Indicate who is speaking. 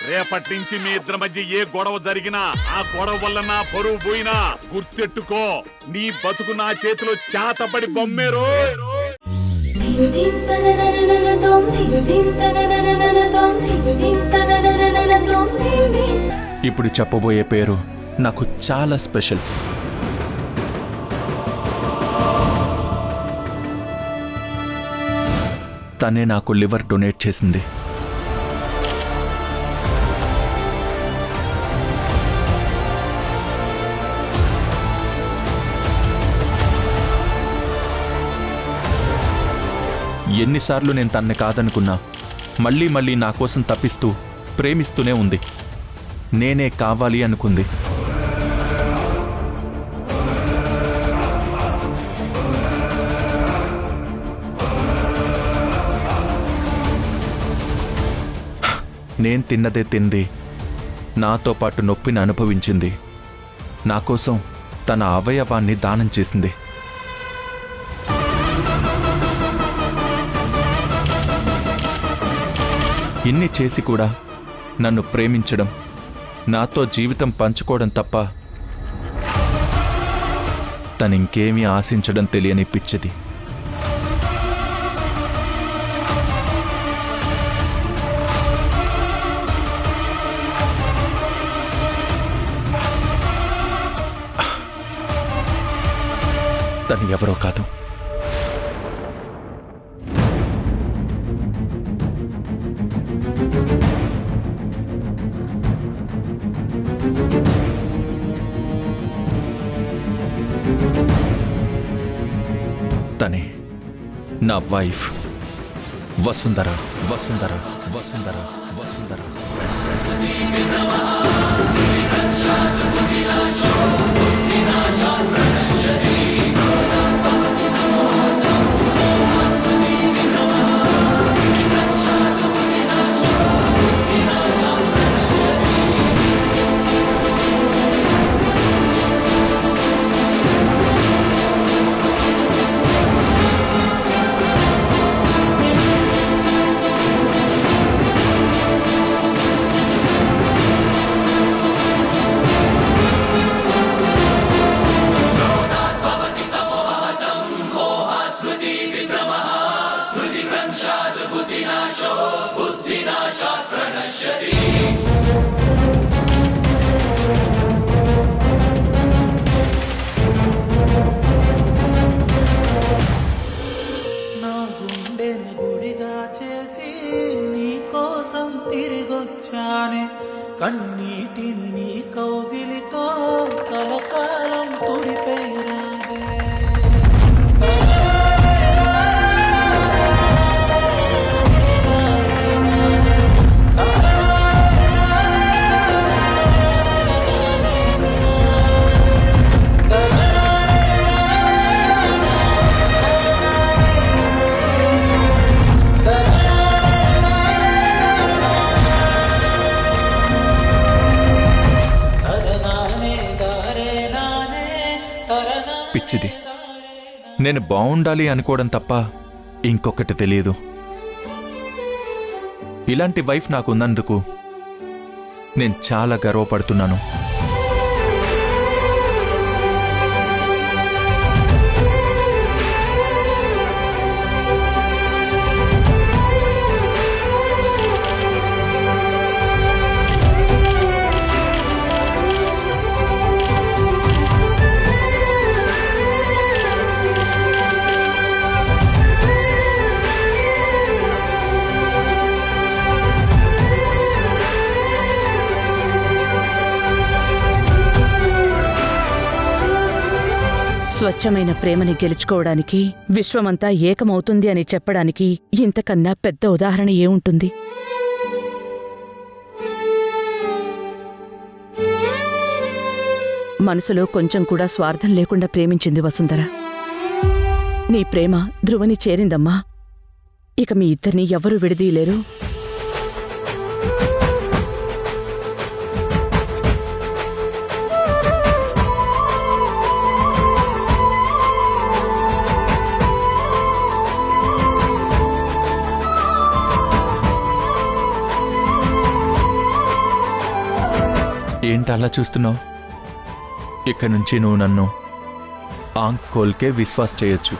Speaker 1: రేపటి నుంచి మీ ఇద్దరి మధ్య ఏ గొడవ జరిగినా ఆ గొడవ వల్ల నా పరువు పోయినా గుర్తెట్టుకో, నీ బతుకు నా చేతిలో చేతపడి బొమ్మేరో.
Speaker 2: ఇప్పుడు చెప్పబోయే పేరు నాకు చాలా స్పెషల్. తనే నాకు లివర్ డొనేట్ చేసింది. ఎన్నిసార్లు నేను తన్ని కాదనుకున్నా మళ్ళీ మళ్ళీ నా కోసం తప్పిస్తూ ప్రేమిస్తూనే ఉంది. నేనే కావాలి అనుకుంది. నేను తిన్నదే తింది, నాతో పాటు నొప్పిని అనుభవించింది. నా కోసం తన అవయవాన్ని దానం చేసింది. ఇన్ని చేసి కూడా నన్ను ప్రేమించడం, నాతో జీవితం పంచుకోవడం తప్ప తనింకేమీ ఆశించడం తెలియని పిచ్చిది. తను ఎవరో కాదు, తనే నా వైఫ్ వసుంధర. వసుంధర వసుంధర వసుంధర.
Speaker 3: కన్నీటిని నీ కౌగిలితో కలకాలం తుడిపేరాదే.
Speaker 2: పిచ్చిది. నేను బావుండాలి అనుకోవడం తప్ప ఇంకొకటి తెలియదు. ఇలాంటి వైఫ్ నాకున్నందుకు నేను చాలా గర్వపడుతున్నాను.
Speaker 4: స్వచ్ఛమైన ప్రేమని గెలుచుకోవడానికి విశ్వమంతా ఏకమవుతుంది అని చెప్పడానికి ఇంతకన్నా పెద్ద ఉదాహరణ ఏముంటుంది? మనసులో కొంచెం కూడా స్వార్థం లేకుండా ప్రేమించింది వసుంధర. నీ ప్రేమ ధ్రువని చేరిందమ్మా. ఇక మీ ఇద్దరిని ఎవరూ విడదీయలేరు.
Speaker 2: ఏంటి అలా చూస్తున్నావు? ఇక్కడి నుంచి నువ్వు నన్ను ఆంక్ కోల్కే విశ్వాస్ చేయొచ్చు.